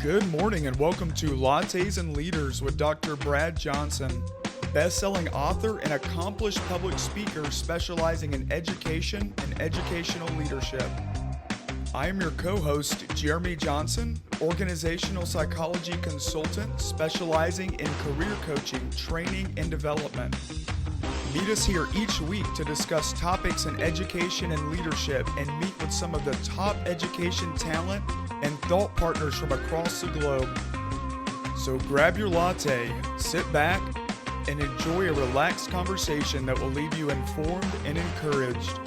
Good morning and welcome to Lattes and Leaders with Dr. Brad Johnson, best-selling author and accomplished public speaker specializing in education and educational leadership. I am your co-host, Jeremy Johnson, organizational psychology consultant specializing in career coaching, training, and development. Meet us here each week to discuss topics in education and leadership and meet with some of the top education talent and thought partners from across the globe. So grab your latte, sit back, and enjoy a relaxed conversation that will leave you informed and encouraged.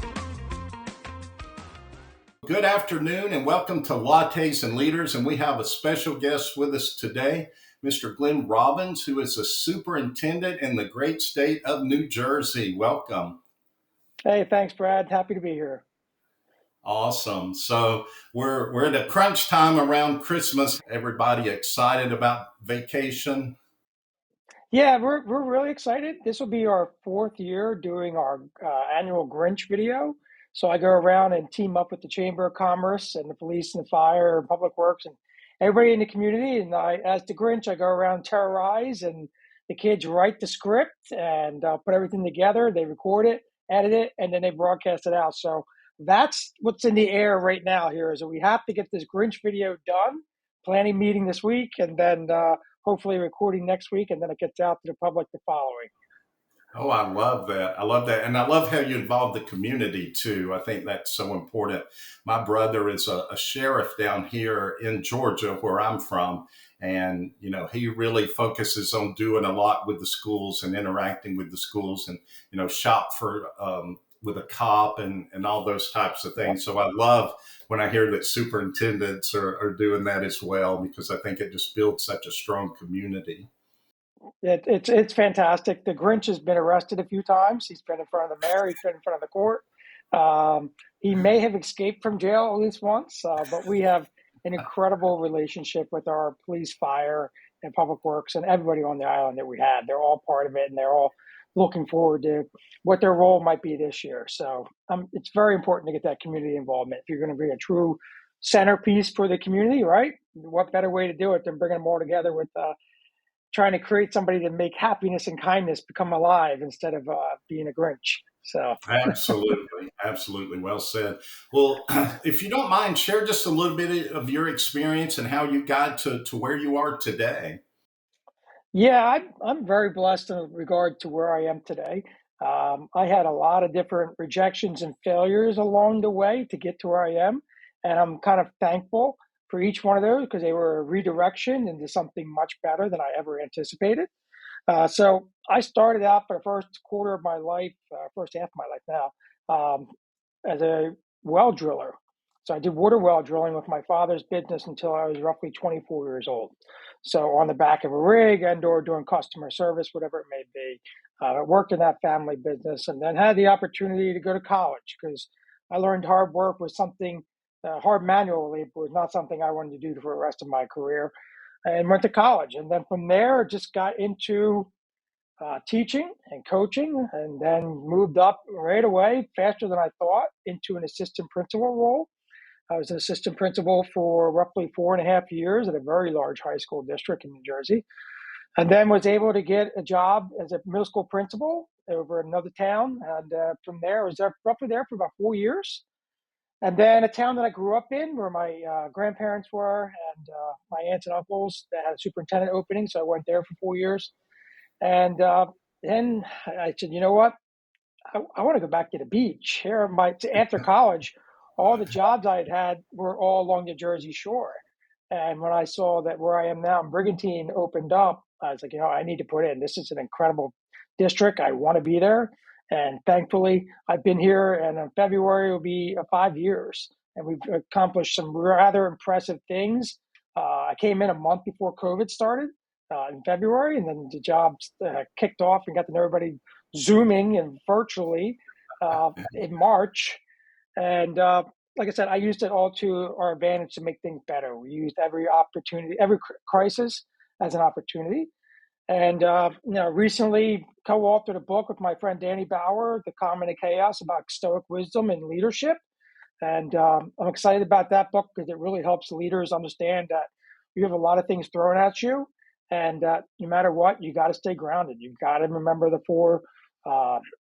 Good afternoon and welcome to Lattes and Leaders, and we have a special guest with us today, Mr. Glenn Robbins, who is a superintendent in the great state of New Jersey. Welcome. Hey, thanks, Brad. Happy to be here. Awesome. So we're at a crunch time around Christmas. Everybody excited about vacation? Yeah, we're really excited. This will be our fourth year doing our annual Grinch video. So I go around and team up with the Chamber of Commerce and the police and the fire and Public Works and everybody in the community. And I, as the Grinch, I go around and terrorize, and the kids write the script and put everything together. They record it, edit it, and then they broadcast it out. So that's what's in the air right now here, is that we have to get this Grinch video done, planning meeting this week, and then hopefully recording next week, and then it gets out to the public the following. Oh, I love that. I love that. And I love how you involve the community too. I think that's so important. My brother is a sheriff down here in Georgia, where I'm from. And, you know, he really focuses on doing a lot with the schools and interacting with the schools and, you know, shop for with a cop and all those types of things. So I love when I hear that superintendents are doing that as well, because I think it just builds such a strong community. It's fantastic. The Grinch has been arrested a few times. He's been in front of the mayor. He's been in front of the court. He may have escaped from jail at least once, but we have an incredible relationship with our police, fire, and Public Works, and everybody on the island that we had. They're all part of it, and they're all looking forward to what their role might be this year. So it's very important to get that community involvement. If you're going to be a true centerpiece for the community, right? What better way to do it than bringing them all together with trying to create somebody to make happiness and kindness become alive instead of being a Grinch. So Absolutely. Well said. Well, if you don't mind, share just a little bit of your experience and how you got to where you are today. Yeah, I'm very blessed in regard to where I am today. I had a lot of different rejections and failures along the way to get to where I am. And I'm kind of thankful for each one of those, because they were a redirection into something much better than I ever anticipated. So I started out for the first quarter of my life, first half of my life now, as a well driller. So I did water well drilling with my father's business until I was roughly 24 years old. So on the back of a rig and/or doing customer service, whatever it may be. I worked in that family business, and then had the opportunity to go to college, because I learned hard work was something, hard manual labor was not something I wanted to do for the rest of my career, and went to college. And then from there, just got into teaching and coaching, and then moved up right away, faster than I thought, into an assistant principal role. I was an assistant principal for roughly 4.5 years at a very large high school district in New Jersey, and then was able to get a job as a middle school principal over another town. And from there, I was roughly there for about 4 years. And then a town that I grew up in, where my grandparents were, and my aunts and uncles, that had a superintendent opening. So I went there for 4 years. And then I said, you know what? I want to go back to the beach. After college, all the jobs I had were all along the Jersey Shore. And when I saw that where I am now in Brigantine opened up, I was like, you know, I need to put in. This is an incredible district. I want to be there. And thankfully, I've been here, and in February will be 5 years. And we've accomplished some rather impressive things. I came in a month before COVID started in February, and then the jobs kicked off and got to know everybody Zooming and virtually in March. And like I said, I used it all to our advantage to make things better. We used every opportunity, every crisis as an opportunity. And recently co-authored a book with my friend Danny Bauer, The Calm and the Chaos, about Stoic Wisdom and leadership. And I'm excited about that book, because it really helps leaders understand that you have a lot of things thrown at you, and no matter what, you got to stay grounded. You've got to remember the four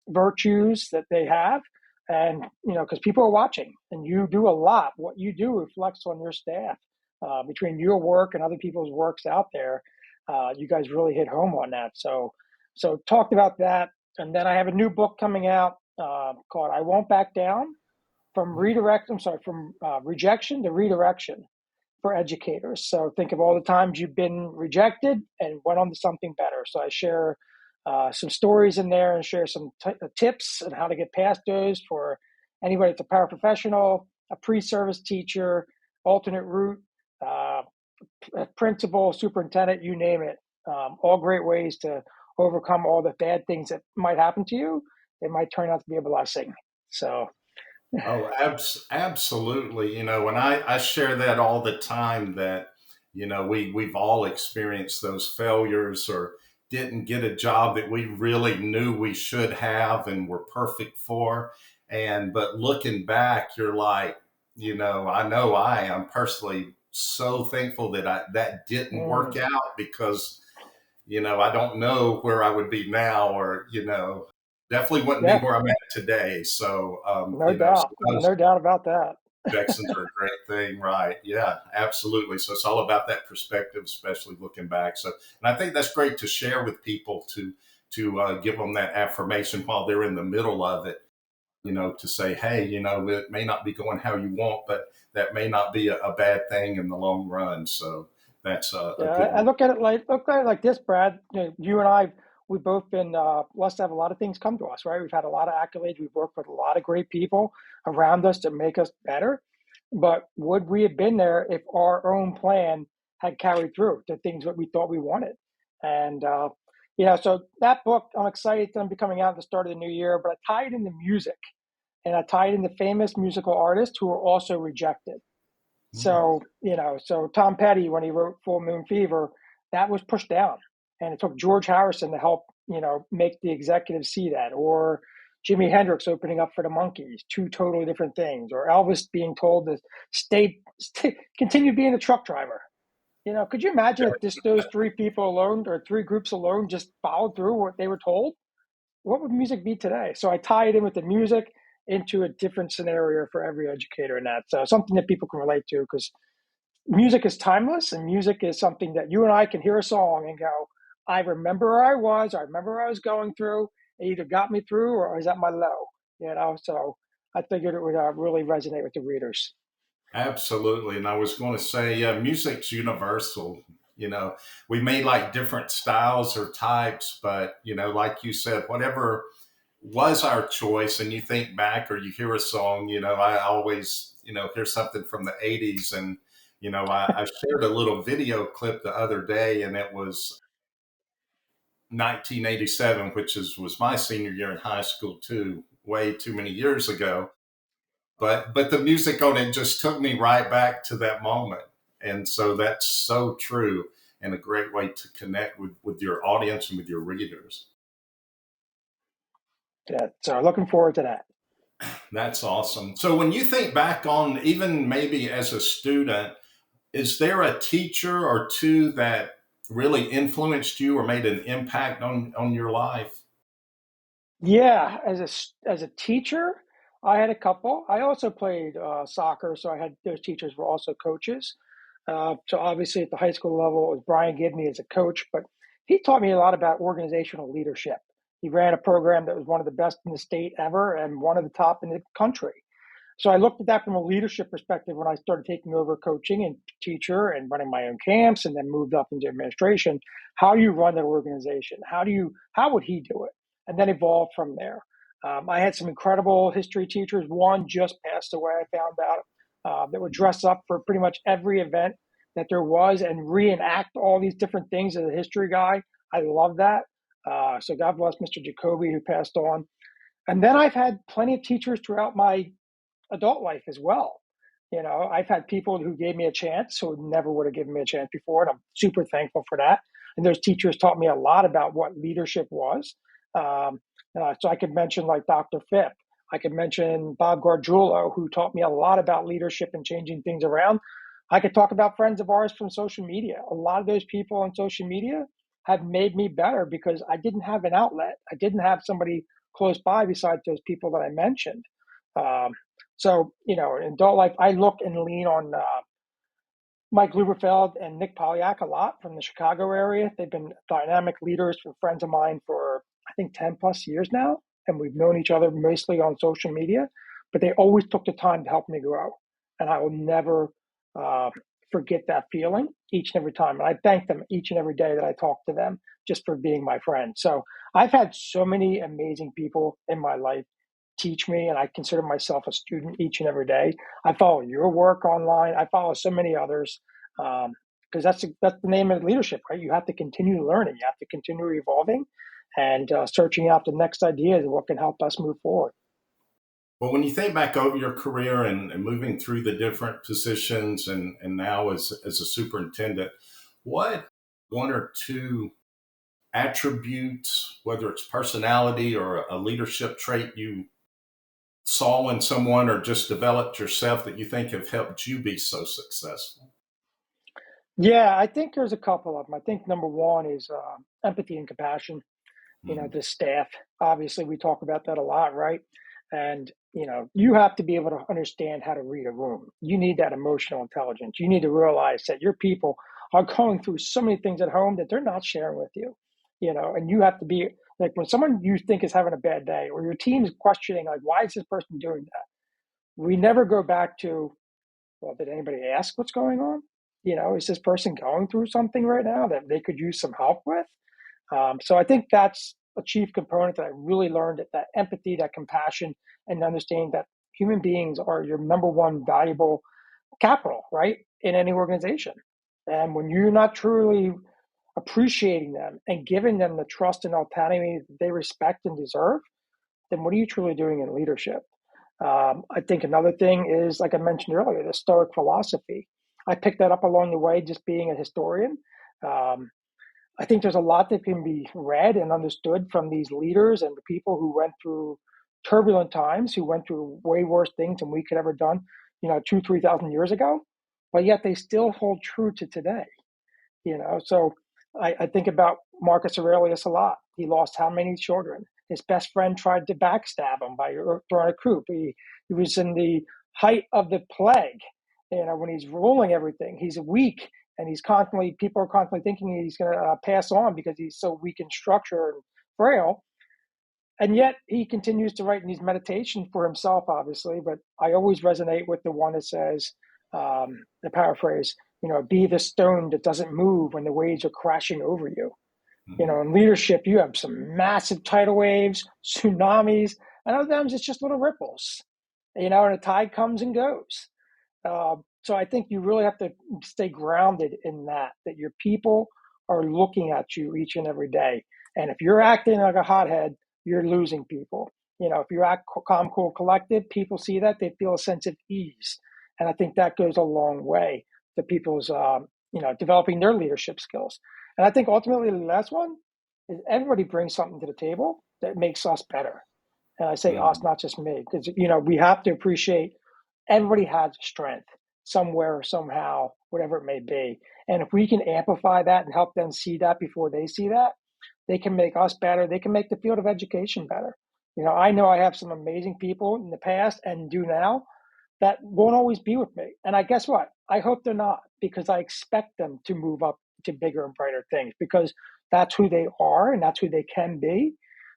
virtues that they have, and because people are watching, and you do a lot. What you do reflects on your staff. Between your work and other people's works out there, you guys really hit home on that. So talked about that, and then I have a new book coming out called "I Won't Back Down: From Rejection to Redirection for Educators." So think of all the times you've been rejected and went on to something better. So I share some stories in there and share some tips on how to get past those for anybody that's a paraprofessional, a pre-service teacher, alternate route, a principal, superintendent, you name it. All great ways to overcome all the bad things that might happen to you. They might turn out to be a blessing. So. Oh, absolutely. And I share that all the time that, we've all experienced those failures or didn't get a job that we really knew we should have and were perfect for. But looking back, you're like, I know I am personally so thankful that didn't work out because, I don't know where I would be now or, definitely wouldn't be where I'm at today. So, no doubt, no doubt about that. Rejections are a great thing, right? Yeah, absolutely. So it's all about that perspective, especially looking back. So, and I think that's great to share with people to give them that affirmation while they're in the middle of it. To say, hey, it may not be going how you want, but that may not be a bad thing in the long run. So that's a good one. I look at it like this, Brad. You and I, we've both been blessed to have a lot of things come to us, right? We've had a lot of accolades. We've worked with a lot of great people around us to make us better. But would we have been there if our own plan had carried through the things that we thought we wanted? And, so that book, I'm excited it's going to be coming out at the start of the new year, but I tie it into music and I tie it into famous musical artists who were also rejected. So, so Tom Petty, when he wrote Full Moon Fever, that was pushed down. And it took George Harrison to help, make the executives see that. Or Jimi Hendrix opening up for the Monkees, two totally different things. Or Elvis being told to continue being a truck driver. Could you imagine if those three people alone or three groups alone just followed through what they were told? What would music be today? So I tie it in with the music into a different scenario for every educator in that. So something that people can relate to, because music is timeless, and music is something that you and I can hear a song and go, I remember where I was, I remember where I was going through. It either got me through or I was at my low, so I figured it would really resonate with the readers. Absolutely. And I was going to say, music's universal. We may like different styles or types, but, like you said, whatever was our choice, and you think back or you hear a song, I always, hear something from the 80s. And, I shared a little video clip the other day, and it was 1987, which was my senior year in high school too, way too many years ago. But the music on it just took me right back to that moment. And so that's so true, and a great way to connect with your audience and with your readers. Yeah, so looking forward to that. That's awesome. So when you think back on, even maybe as a student, is there a teacher or two that really influenced you or made an impact on your life? Yeah, as a teacher, I had a couple. I also played soccer, so I had those teachers were also coaches. So obviously at the high school level, it was Brian Gibney as a coach, but he taught me a lot about organizational leadership. He ran a program that was one of the best in the state ever and one of the top in the country. So I looked at that from a leadership perspective when I started taking over coaching and teacher and running my own camps, and then moved up into administration. How do you run an organization? How would he do it? And then evolved from there. I had some incredible history teachers. One just passed away, I found out, that would dress up for pretty much every event that there was and reenact all these different things as a history guy. I love that. So God bless Mr. Jacoby, who passed on. And then I've had plenty of teachers throughout my adult life as well. I've had people who gave me a chance who never would have given me a chance before, and I'm super thankful for that. And those teachers taught me a lot about what leadership was. So I could mention like Dr. Phipp. I could mention Bob Gargiulo, who taught me a lot about leadership and changing things around. I could talk about friends of ours from social media. A lot of those people on social media have made me better because I didn't have an outlet. I didn't have somebody close by besides those people that I mentioned. Um, so, in adult life, I look and lean on Mike Luberfeld and Nick Polyak a lot from the Chicago area. They've been dynamic leaders for friends of mine for, I think, 10 plus years now. And we've known each other mostly on social media, but they always took the time to help me grow. And I will never uh, forget that feeling each and every time. And I thank them each and every day that I talk to them just for being my friend. So I've had so many amazing people in my life teach me, and I consider myself a student each and every day. I follow your work online. I follow so many others because that's the name of leadership, right? You have to continue learning. You have to continue evolving and searching out the next ideas of what can help us move forward. Well, when you think back over your career and moving through the different positions and now as a superintendent, what one or two attributes, whether it's personality or a leadership trait you saw in someone or just developed yourself that you think have helped you be so successful? Yeah, I think there's a couple of them. I think number one is empathy and compassion. Mm-hmm. The staff, obviously, we talk about that a lot, right? And, you have to be able to understand how to read a room. You need that emotional intelligence. You need to realize that your people are going through so many things at home that they're not sharing with you, and you have to be like when someone you think is having a bad day or your team's questioning, like, why is this person doing that? We never go back to, well, did anybody ask what's going on? Is this person going through something right now that they could use some help with? So I think that's a chief component that I really learned, that empathy, that compassion, and understanding that human beings are your number one valuable capital, right, in any organization. And when you're not truly appreciating them and giving them the trust and autonomy that they respect and deserve, then what are you truly doing in leadership? I think another thing is, like I mentioned earlier, the Stoic philosophy. I picked that up along the way, just being a historian. Um, I think there's a lot that can be read and understood from these leaders and the people who went through turbulent times, who went through way worse things than we could ever done, 3,000 years ago, but yet they still hold true to today. So I think about Marcus Aurelius a lot. He lost how many children? His best friend tried to backstab him by throwing a coup. He was in the height of the plague. When he's ruling everything, he's weak, and people are constantly thinking he's going to pass on because he's so weak in structure and frail. And yet he continues to write in these meditations for himself, obviously. But I always resonate with the one that says, the paraphrase, be the stone that doesn't move when the waves are crashing over you. In leadership, you have some massive tidal waves, tsunamis, and other times it's just little ripples, and the tide comes and goes. So I think you really have to stay grounded in that your people are looking at you each and every day. And if you're acting like a hothead, you're losing people. If you act calm, cool, collected, people see that, they feel a sense of ease. And I think that goes a long way to people's, developing their leadership skills. And I think ultimately the last one is everybody brings something to the table that makes us better. And I say us, not just me, because, we have to appreciate everybody has strength somewhere, somehow, whatever it may be. And if we can amplify that and help them see that before they see that, they can make us better. They can make the field of education better. I know I have some amazing people in the past and do now that won't always be with me. And I guess what? I hope they're not, because I expect them to move up to bigger and brighter things, because that's who they are and that's who they can be.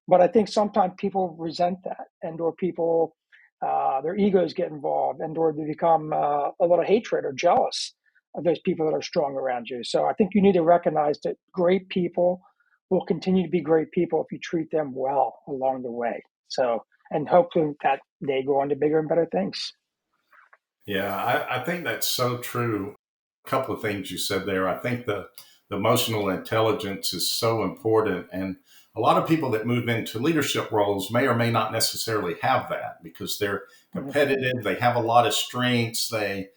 But I think sometimes people resent that, or people, their egos get involved, or they become a little hatred or jealous of those people that are strong around you. So I think you need to recognize that great people will continue to be great people if you treat them well along the way. So, and hopefully that they go on to bigger and better things. Yeah, I think that's so true. A couple of things you said there. I think the emotional intelligence is so important. And a lot of people that move into leadership roles may or may not necessarily have that because they're competitive. They have a lot of strengths. They,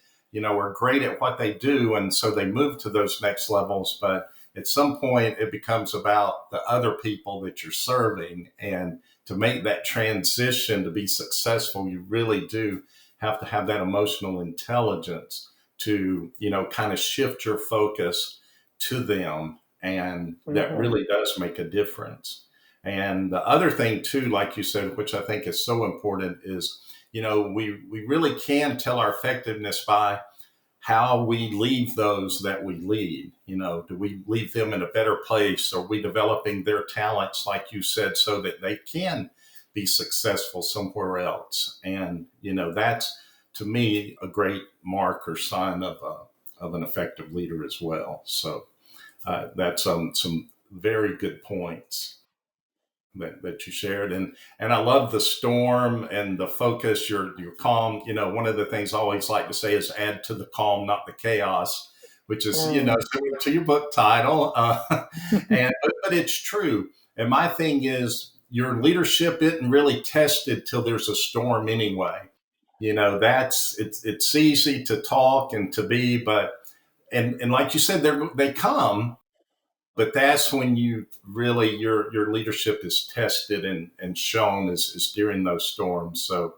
are great at what they do. And so they move to those next levels. But at some point, it becomes about the other people that you're serving. And to make that transition to be successful, you really do have to have that emotional intelligence to, kind of shift your focus to them. And that really does make a difference. And the other thing too, like you said, which I think is so important, is, we really can tell our effectiveness by how we leave those that we lead. Do we leave them in a better place? Are we developing their talents, like you said, so that they can be successful somewhere else? And, that's, to me, a great mark or sign of an effective leader as well. So that's some very good points that you shared. And I love the storm and the focus, your calm. One of the things I always like to say is add to the calm, not the chaos, which is, similar to your book title. But it's true. And my thing is, your leadership isn't really tested till there's a storm anyway. It's easy to talk and to be, but, and like you said, they come. But that's when you really, your leadership is tested and shown is during those storms. So,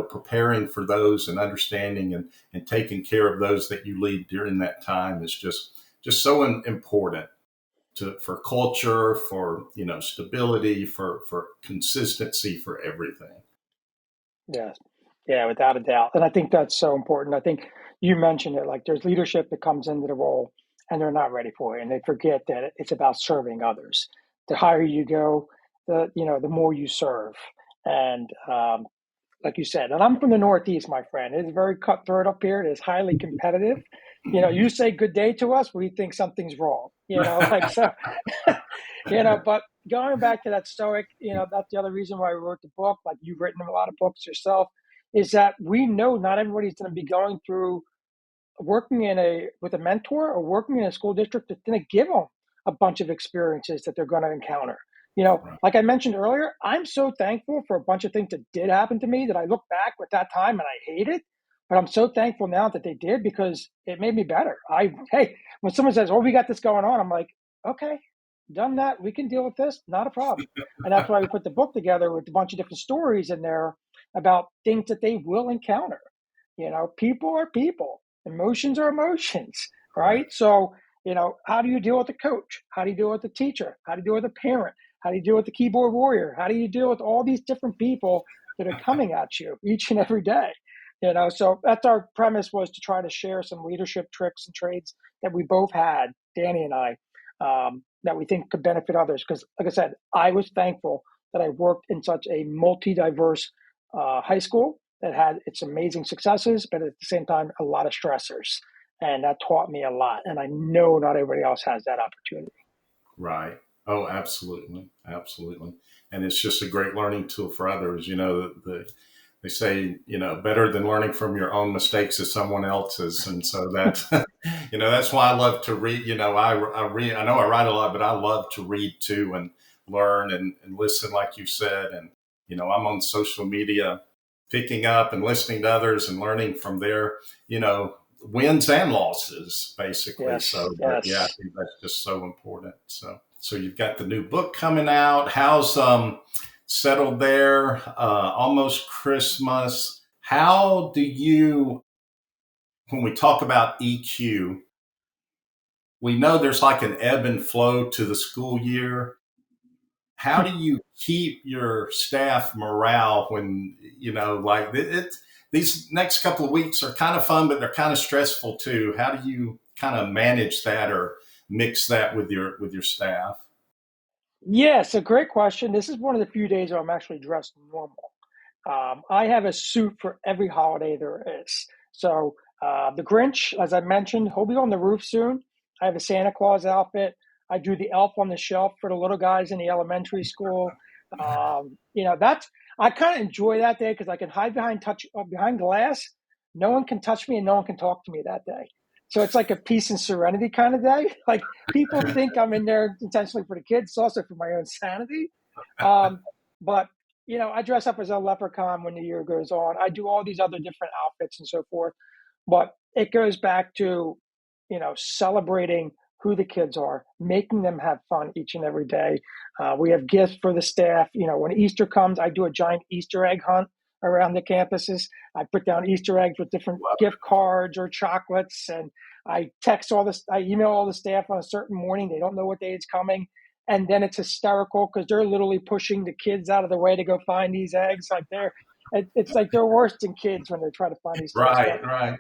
preparing for those and understanding and taking care of those that you lead during that time is just so important for culture, for, stability, for consistency, for everything. Yes. Yeah, without a doubt. And I think that's so important. I think you mentioned it, like there's leadership that comes into the role and they're not ready for it. And they forget that it's about serving others. The higher you go, the more you serve. And like you said, and I'm from the Northeast, my friend. It's very cutthroat up here. It is highly competitive. You say good day to us, we think something's wrong. So, but going back to that Stoic, that's the other reason why I wrote the book. Like you've written a lot of books yourself, is that we know not everybody's going to be going through working with a mentor or working in a school district that's going to give them a bunch of experiences that they're going to encounter. Like I mentioned earlier, I'm so thankful for a bunch of things that did happen to me that I look back with that time and I hate it. But I'm so thankful now that they did, because it made me better. Hey, when someone says, "Oh, we got this going on," I'm like, okay, done that. We can deal with this. Not a problem. And that's why we put the book together with a bunch of different stories in there about things that they will encounter. People are people. Emotions are emotions, right? So, how do you deal with a coach? How do you deal with a teacher? How do you deal with a parent? How do you deal with the keyboard warrior? How do you deal with all these different people that are coming at you each and every day? So that's our premise, was to try to share some leadership tricks and trades that we both had, Danny and I, that we think could benefit others. Because like I said, I was thankful that I worked in such a multi-diverse high school that had its amazing successes, but at the same time, a lot of stressors. And that taught me a lot. And I know not everybody else has that opportunity. Right. Oh, absolutely. Absolutely. And it's just a great learning tool for others. They say, better than learning from your own mistakes is someone else's. And so that's, that's why I love to read. I read, I know I write a lot, but I love to read too, and learn and listen, like you said. And, I'm on social media, picking up and listening to others and learning from their, wins and losses, basically. Yes, So, yes. yeah, I think that's just so important. So you've got the new book coming out. How's settled there? Almost Christmas. How do you, when we talk about EQ, we know there's like an ebb and flow to the school year. How do you keep your staff morale when, these next couple of weeks are kind of fun, but they're kind of stressful too? How do you kind of manage that or mix that with your staff? Yeah, it's a great question. This is one of the few days where I'm actually dressed normal. I have a suit for every holiday there is. So the Grinch, as I mentioned, he'll be on the roof soon. I have a Santa Claus outfit. I do the elf on the shelf for the little guys in the elementary school. I kind of enjoy that day because I can hide behind glass. No one can touch me and no one can talk to me that day. So it's like a peace and serenity kind of day. Like people think I'm in there intentionally for the kids. It's also for my own sanity. But I dress up as a leprechaun when the year goes on. I do all these other different outfits and so forth. But it goes back to, celebrating who the kids are, making them have fun each and every day. We have gifts for the staff. When Easter comes, I do a giant Easter egg hunt around the campuses. I put down Easter eggs with different gift cards or chocolates, and I email all the staff on a certain morning. They don't know what day it's coming. And then it's hysterical because they're literally pushing the kids out of the way to go find these eggs. It's like they're worse than kids when they're trying to find these things. Right.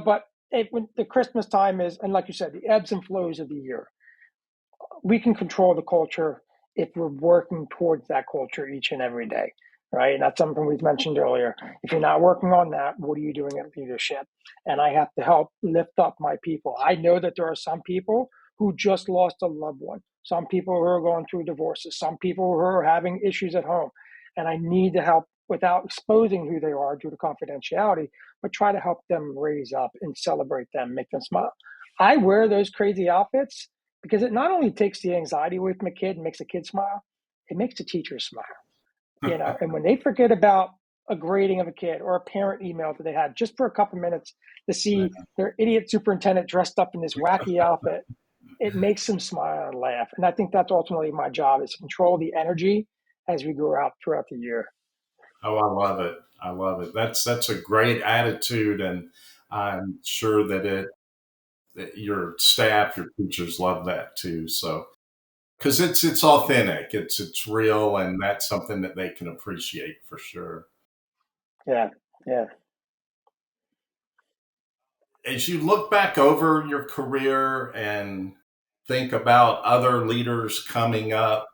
But when the Christmas time is, and like you said, the ebbs and flows of the year, we can control the culture if we're working towards that culture each and every day, right? And that's something we've mentioned earlier. If you're not working on that, what are you doing at leadership? And I have to help lift up my people. I know that there are some people who just lost a loved one, some people who are going through divorces, some people who are having issues at home. And I need to help without exposing who they are due to confidentiality, but try to help them raise up and celebrate them, make them smile. I wear those crazy outfits because it not only takes the anxiety away from a kid and makes a kid smile, it makes the teacher smile. And when they forget about a grading of a kid or a parent email that they had just for a couple minutes to see their idiot superintendent dressed up in this wacky outfit, it makes them smile and laugh. And I think that's ultimately my job, is to control the energy as we go out throughout the year. Oh, I love it. That's a great attitude, and I'm sure that your staff, your teachers love that too. So, because it's authentic, it's real, and that's something that they can appreciate for sure. Yeah. As you look back over your career and think about other leaders coming up,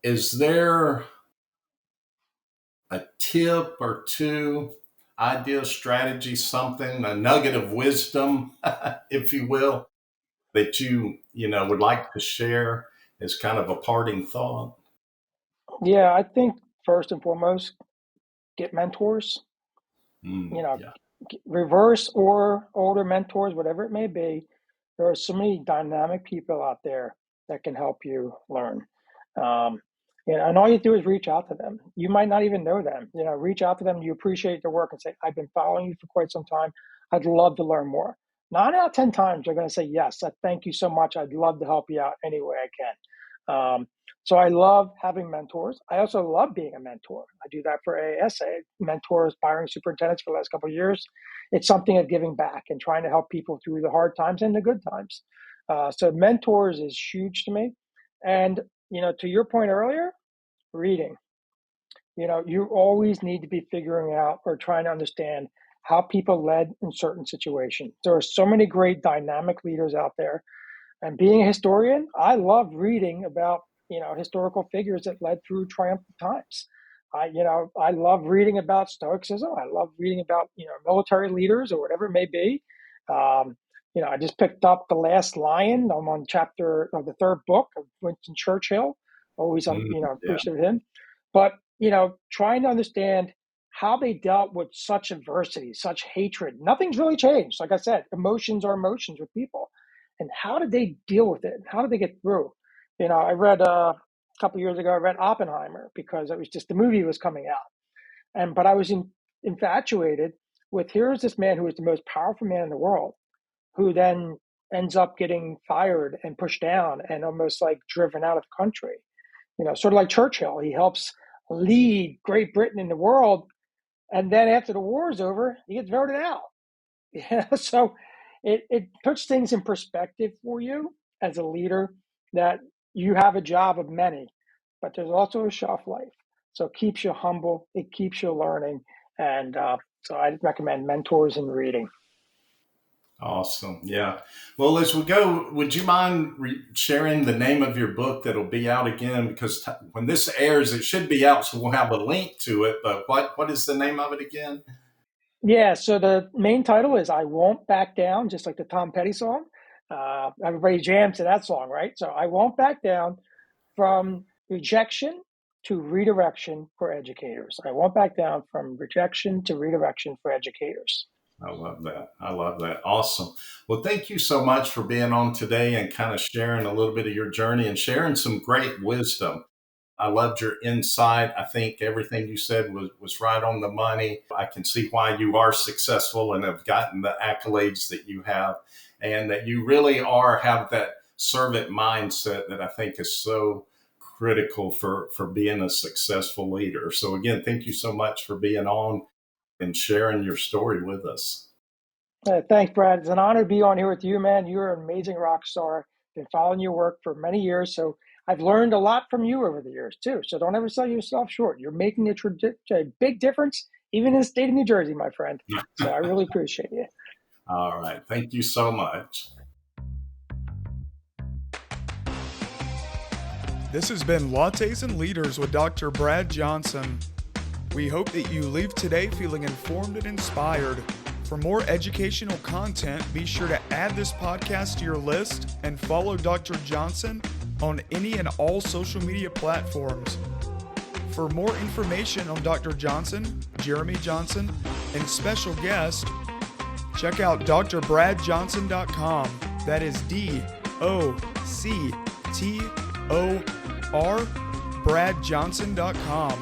is there a tip or two, idea, strategy, something, a nugget of wisdom, if you will, that you would like to share as kind of a parting thought? Yeah, I think first and foremost, get mentors, Yeah. reverse or older mentors, whatever it may be. There are so many dynamic people out there that can help you learn. And all you do is reach out to them. You might not even know them. Reach out to them. You appreciate their work and say, I've been following you for quite some time. I'd love to learn more. 9 out of 10 times, they're going to say, yes, thank you so much. I'd love to help you out any way I can. So I love having mentors. I also love being a mentor. I do that for AASA, mentor aspiring superintendents for the last couple of years. It's something of giving back and trying to help people through the hard times and the good times. So mentors is huge to me. And, to your point earlier, reading. You always need to be figuring out or trying to understand how people led in certain situations. There are so many great dynamic leaders out there. And being a historian, I love reading about, historical figures that led through triumphant times. I love reading about Stoicism. I love reading about, military leaders or whatever it may be. I just picked up The Last Lion. I'm on chapter of the 3rd book of Winston Churchill. Always, appreciative of him. But, trying to understand how they dealt with such adversity, such hatred. Nothing's really changed. Like I said, emotions are emotions with people. And how did they deal with it? How did they get through? I read a couple of years ago, I read Oppenheimer because it was just the movie was coming out. But I was infatuated with, here's this man who is the most powerful man in the world, who then ends up getting fired and pushed down and almost like driven out of the country. Sort of like Churchill. He helps lead Great Britain in the world. And then after the war is over, he gets voted out. So it puts things in perspective for you as a leader, that you have a job of many, but there's also a shelf life. So it keeps you humble. It keeps you learning. And so I recommend mentors and reading. Awesome. Yeah. Well, as we go, would you mind sharing the name of your book that'll be out again? Because when this airs, it should be out, so we'll have a link to it. But what is the name of it again? Yeah, so the main title is I Won't Back Down, just like the Tom Petty song. Everybody jams to that song, right? So I won't back down from rejection to redirection for educators. I won't back down from rejection to redirection for educators. I love that. I love that. Awesome. Well, thank you so much for being on today and kind of sharing a little bit of your journey and sharing some great wisdom. I loved your insight. I think everything you said was right on the money. I can see why you are successful and have gotten the accolades that you have, and that you really have that servant mindset that I think is so critical for being a successful leader. So again, thank you so much for being on and sharing your story with us. Thanks, Brad. It's an honor to be on here with you, man. You're an amazing rock star. Been following your work for many years, so I've learned a lot from you over the years too. So don't ever sell yourself short. You're making a big difference, even in the state of New Jersey, my friend. So I really appreciate you. All right. Thank you so much. This has been Lattes and Leaders with Dr. Brad Johnson. We hope that you leave today feeling informed and inspired. For more educational content, be sure to add this podcast to your list and follow Dr. Johnson on any and all social media platforms. For more information on Dr. Johnson, Jeremy Johnson, and special guests, check out drbradjohnson.com. That is DOCTOR, bradjohnson.com.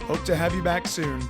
Hope to have you back soon.